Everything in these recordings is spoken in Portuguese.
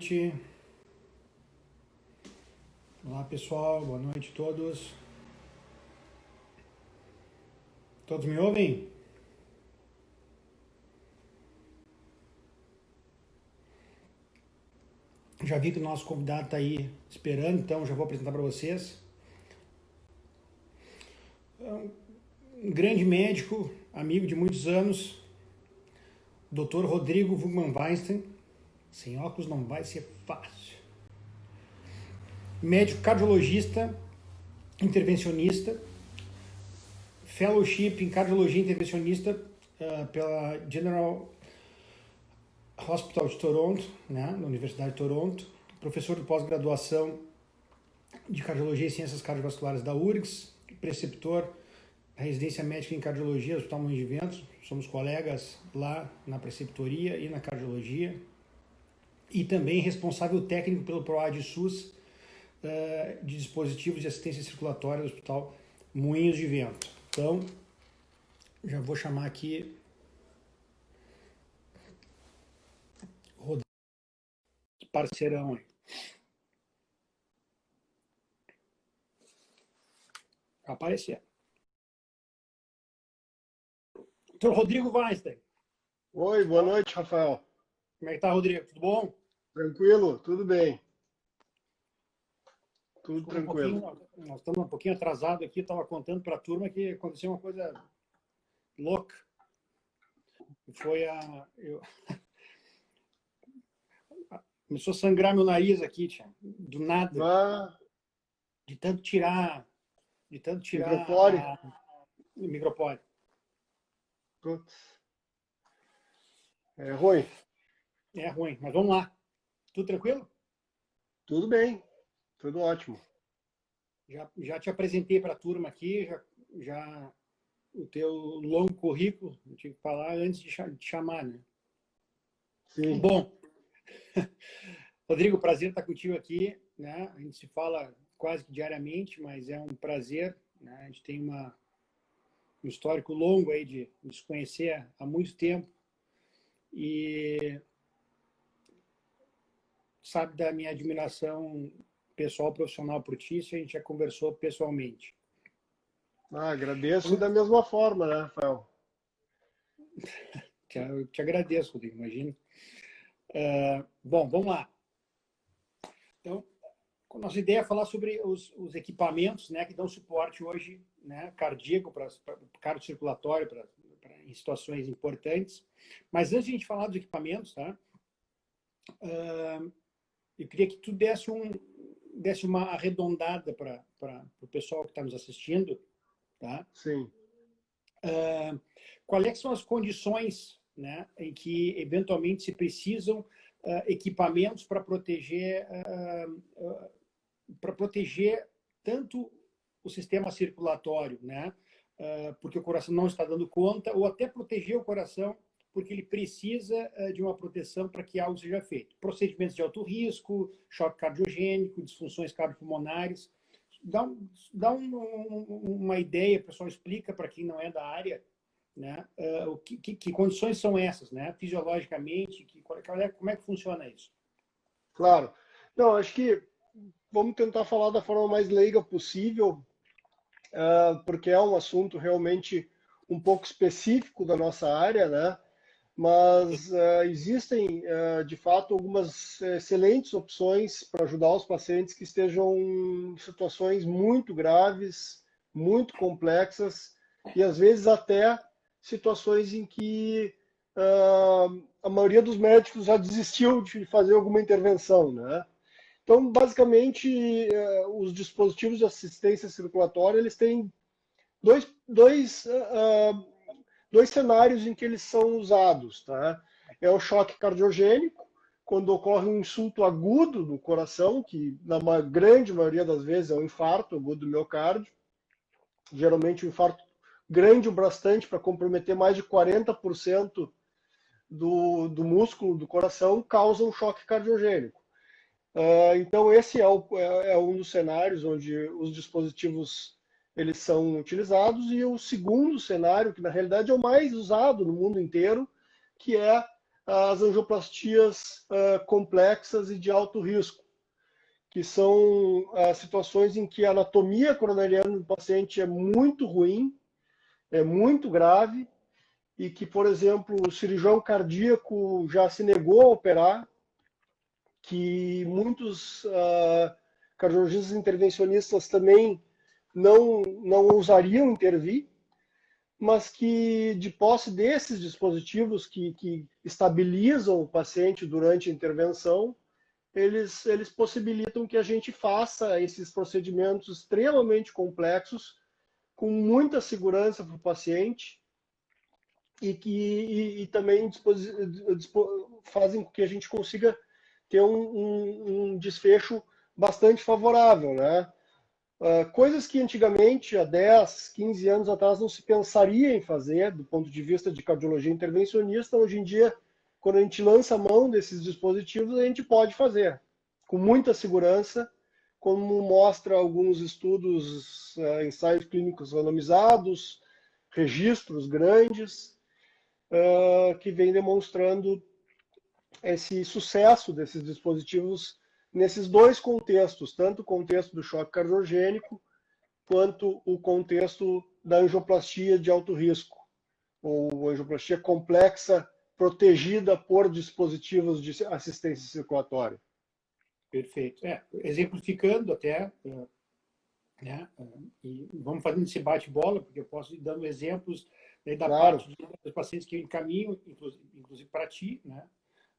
noite. Olá pessoal, boa noite a todos. Todos me ouvem? Já vi que o nosso convidado está aí esperando, então já vou apresentar para vocês. Um grande médico, amigo de muitos anos, Dr. Rodrigo Wugman Weinstein. Sem óculos não vai ser fácil. Médico cardiologista, intervencionista, fellowship em cardiologia intervencionista pela General Hospital de Toronto, né, na Universidade de Toronto, professor de pós-graduação de Cardiologia e Ciências Cardiovasculares da URGS, preceptor da residência médica em cardiologia do Hospital Moinhos de Vento. Somos colegas lá na preceptoria e na cardiologia. E também responsável técnico pelo PROAD SUS de dispositivos de assistência circulatória do Hospital Moinhos de Vento. Então, já vou chamar aqui Rodrigo, parceirão aí. Vai aparecer. Doutor Rodrigo Weinstein. Oi, boa noite, Rafael. Como é que tá, Rodrigo? Tudo bom? Tranquilo? Tudo bem. Tudo Desculpa tranquilo. nós estamos um pouquinho atrasados aqui, estava contando para a turma que aconteceu uma coisa louca. Foi começou a sangrar meu nariz aqui, tia, do nada, Ah, de tanto tirar micropore? o micropore. Putz. É ruim. É ruim, mas vamos lá. Tudo tranquilo? Tudo bem. Tudo ótimo. Já te apresentei para a turma aqui, já o teu longo currículo, eu tive que falar antes de chamar, né? Sim. Bom, Rodrigo, prazer estar contigo aqui, né? A gente se fala quase que diariamente, mas é um prazer, né? A gente tem um histórico longo aí de nos conhecer há muito tempo e sabe da minha admiração pessoal, profissional por ti, a gente já conversou pessoalmente. Agradeço da mesma forma, né, Rafael? Eu te agradeço, Rodrigo, imagina. Bom, vamos lá. Então, a nossa ideia é falar sobre os equipamentos, né, que dão suporte hoje, né, cardíaco, para cardiocirculatório, em situações importantes. Mas antes de a gente falar dos equipamentos, tá, eu queria que tu desse uma arredondada para o pessoal que está nos assistindo, tá? Sim. Quais são as condições, né, em que eventualmente se precisam equipamentos para proteger tanto o sistema circulatório, né, porque o coração não está dando conta, ou até proteger o coração porque ele precisa de uma proteção para que algo seja feito. Procedimentos de alto risco, choque cardiogênico, disfunções cardiopulmonares. Dá uma ideia, o pessoal explica para quem não é da área, né? Que condições são essas, né? Fisiologicamente, como é que funciona isso? Claro. Não, acho que vamos tentar falar da forma mais leiga possível, porque é um assunto realmente um pouco específico da nossa área, né? Mas existem, de fato, algumas excelentes opções para ajudar os pacientes que estejam em situações muito graves, muito complexas, e às vezes até situações em que a maioria dos médicos já desistiu de fazer alguma intervenção, né? Então, basicamente, os dispositivos de assistência circulatória, eles têm dois cenários em que eles são usados, tá? É o choque cardiogênico, quando ocorre um insulto agudo do coração, que na grande maioria das vezes é um infarto agudo do miocárdio, geralmente um infarto grande o bastante para comprometer mais de 40% do músculo do coração, causa um choque cardiogênico. Então esse é um dos cenários onde os dispositivos eles são utilizados, e o segundo cenário, que na realidade é o mais usado no mundo inteiro, que é as angioplastias complexas e de alto risco, que são situações em que a anatomia coronariana do paciente é muito ruim, é muito grave, e que, por exemplo, o cirurgião cardíaco já se negou a operar, que muitos cardiologistas intervencionistas também não ousariam intervir, mas que, de posse desses dispositivos que estabilizam o paciente durante a intervenção, eles possibilitam que a gente faça esses procedimentos extremamente complexos, com muita segurança para o paciente, e também fazem com que a gente consiga ter um desfecho bastante favorável, né? Coisas que antigamente, há 10, 15 anos atrás, não se pensaria em fazer do ponto de vista de cardiologia intervencionista, hoje em dia, quando a gente lança a mão desses dispositivos, a gente pode fazer com muita segurança, como mostra alguns estudos, ensaios clínicos randomizados, registros grandes, que vem demonstrando esse sucesso desses dispositivos nesses dois contextos, tanto o contexto do choque cardiogênico quanto o contexto da angioplastia de alto risco, ou angioplastia complexa protegida por dispositivos de assistência circulatória. Perfeito. Exemplificando até, né, e vamos fazendo esse bate-bola, porque eu posso ir dando exemplos da Claro. parte dos pacientes que eu encaminho, inclusive para ti, né,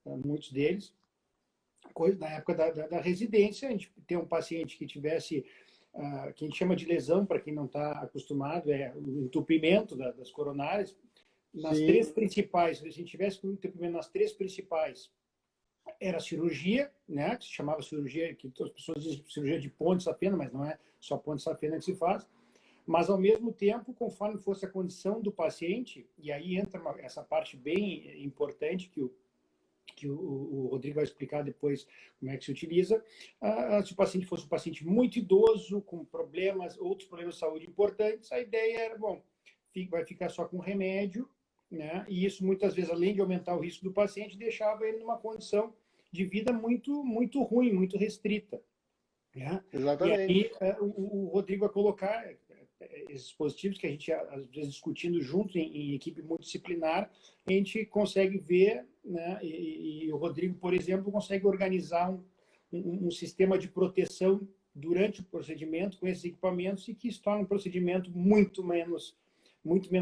muitos deles. Na época da residência, a gente tem um paciente que tivesse, que a gente chama de lesão, para quem não está acostumado, é o entupimento das coronárias. Nas Sim. três principais, se a gente tivesse um entupimento nas três principais, era cirurgia, né, que se chamava cirurgia, que as pessoas dizem cirurgia de ponte-safena, mas não é só ponte-safena que se faz. Mas, ao mesmo tempo, conforme fosse a condição do paciente, e aí entra essa parte bem importante que o Rodrigo vai explicar depois como é que se utiliza. Se o paciente fosse um paciente muito idoso, com problemas, outros problemas de saúde importantes, a ideia era, bom, vai ficar só com remédio, né? E isso, muitas vezes, além de aumentar o risco do paciente, deixava ele numa condição de vida muito, muito ruim, muito restrita. Né? Exatamente. E aí o Rodrigo vai colocar esses dispositivos que a gente, às vezes, discutindo junto em equipe multidisciplinar, a gente consegue ver, né? E o Rodrigo, por exemplo, consegue organizar um sistema de proteção durante o procedimento com esses equipamentos e que se torna um procedimento muito menos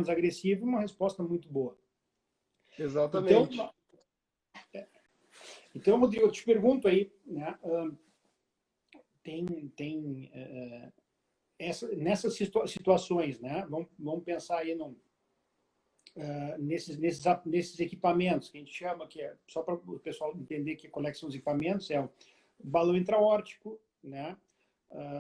agressivo e uma resposta muito boa. Exatamente. Então, Rodrigo, eu te pergunto aí, né? Nessas situações, né? Vamos pensar aí nesses equipamentos que a gente chama, que é só para o pessoal entender qual é que são os equipamentos, é o balão intraórtico, né?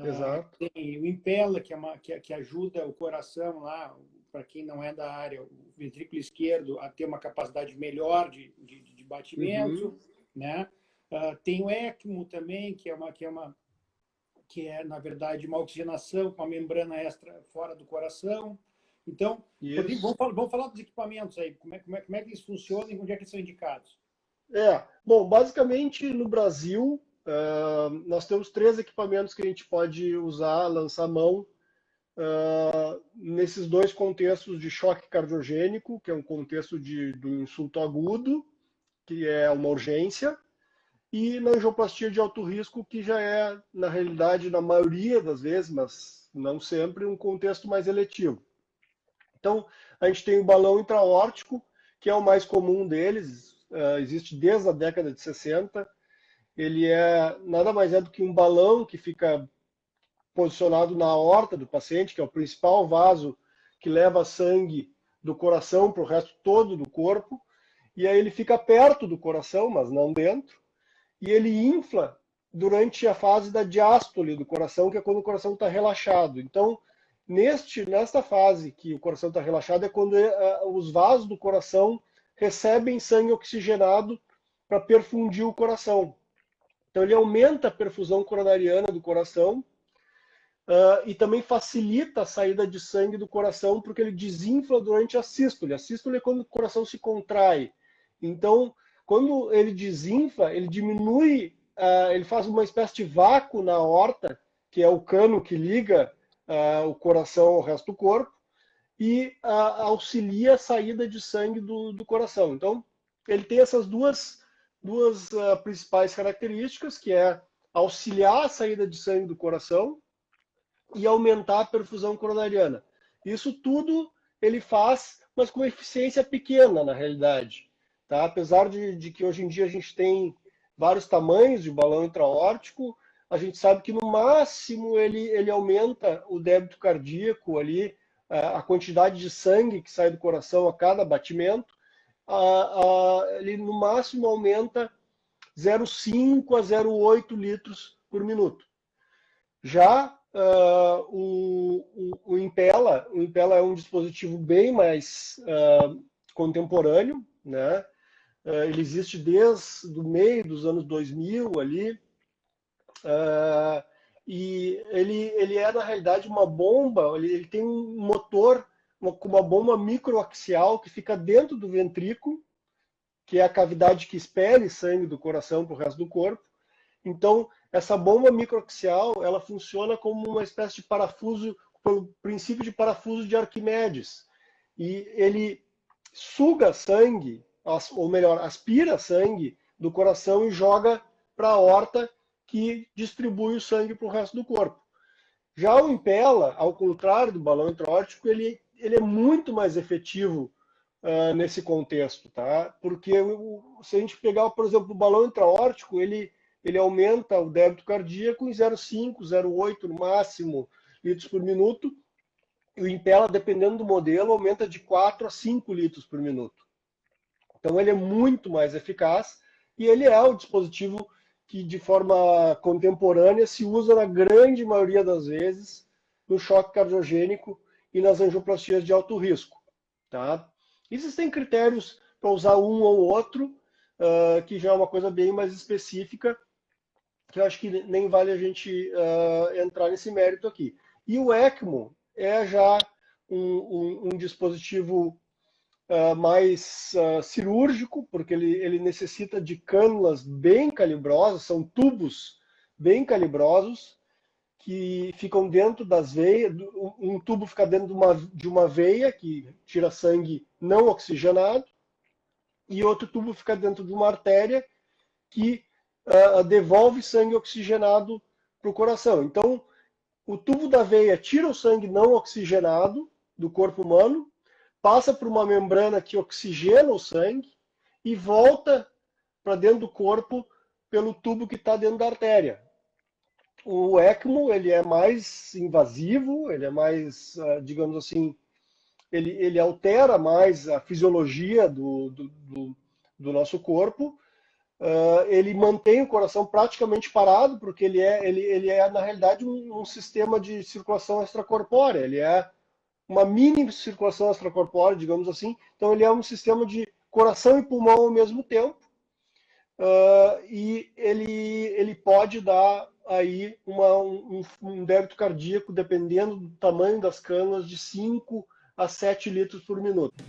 Exato. Tem o Impella, que ajuda o coração lá, para quem não é da área, o ventrículo esquerdo a ter uma capacidade melhor de batimento, né? Tem o ECMO também, que é, na verdade, uma oxigenação com a membrana extra fora do coração. Então, Rodrigo, vamos falar dos equipamentos aí. Como é que eles funcionam e onde é que eles são indicados? Bom, basicamente, no Brasil, nós temos 3 equipamentos que a gente pode usar, lançar mão, nesses 2 contextos de choque cardiogênico, que é um contexto do insulto agudo, que é uma urgência, e na angioplastia de alto risco, que já é, na realidade, na maioria das vezes, mas não sempre, um contexto mais eletivo. Então, a gente tem o balão intraórtico, que é o mais comum deles, existe desde a década de 60. Ele nada mais é do que um balão que fica posicionado na aorta do paciente, que é o principal vaso que leva sangue do coração para o resto todo do corpo, e aí ele fica perto do coração, mas não dentro, e ele infla durante a fase da diástole do coração, que é quando o coração está relaxado. Então, nesta fase que o coração está relaxado, é quando os vasos do coração recebem sangue oxigenado para perfundir o coração. Então, ele aumenta a perfusão coronariana do coração e também facilita a saída de sangue do coração, porque ele desinfla durante a sístole. A sístole é quando o coração se contrai. Então, Quando ele desinfla, ele diminui, ele faz uma espécie de vácuo na aorta, que é o cano que liga o coração ao resto do corpo, e auxilia a saída de sangue do coração. Então, ele tem essas duas principais características, que é auxiliar a saída de sangue do coração e aumentar a perfusão coronariana. Isso tudo ele faz, mas com eficiência pequena, na realidade. Tá? Apesar de que hoje em dia a gente tem vários tamanhos de balão intraórtico, a gente sabe que no máximo ele aumenta o débito cardíaco ali, a quantidade de sangue que sai do coração a cada batimento, ele no máximo aumenta 0,5 a 0,8 litros por minuto. Já o Impella é um dispositivo bem mais contemporâneo, né? Ele existe desde o meio dos anos 2000 ali, e ele é, na realidade, uma bomba, ele tem um motor com uma bomba microaxial que fica dentro do ventrículo, que é a cavidade que expele sangue do coração para o resto do corpo. Então, essa bomba microaxial, ela funciona como uma espécie de parafuso, pelo princípio de parafuso de Arquimedes. E ele suga sangue, ou melhor, aspira sangue do coração e joga para a aorta, que distribui o sangue para o resto do corpo. Já o Impella, ao contrário do balão intraórtico, ele é muito mais efetivo nesse contexto, tá? Porque se a gente pegar, por exemplo, o balão intraórtico, ele aumenta o débito cardíaco em 0,5, 0,8 no máximo litros por minuto, e o Impella, dependendo do modelo, aumenta de 4 a 5 litros por minuto. Então ele é muito mais eficaz e ele é o dispositivo que de forma contemporânea se usa na grande maioria das vezes no choque cardiogênico e nas angioplastias de alto risco. Tá? Existem critérios para usar um ou outro, que já é uma coisa bem mais específica, que eu acho que nem vale a gente entrar nesse mérito aqui. E o ECMO é já um dispositivo mais cirúrgico, porque ele necessita de cânulas bem calibrosas, são tubos bem calibrosos, que ficam dentro das veias, um tubo fica dentro de uma veia, que tira sangue não oxigenado, e outro tubo fica dentro de uma artéria, que devolve sangue oxigenado para o coração. Então, o tubo da veia tira o sangue não oxigenado do corpo humano, passa por uma membrana que oxigena o sangue e volta para dentro do corpo pelo tubo que está dentro da artéria. O ECMO ele é mais invasivo, ele é mais, digamos assim, ele altera mais a fisiologia do nosso corpo. Ele mantém o coração praticamente parado, porque ele é na realidade, um sistema de circulação extracorpórea. Ele é uma mini circulação extracorpórea, digamos assim. Então, ele é um sistema de coração e pulmão ao mesmo tempo. E ele pode dar aí um débito cardíaco, dependendo do tamanho das cânulas, de 5 a 7 litros por minuto.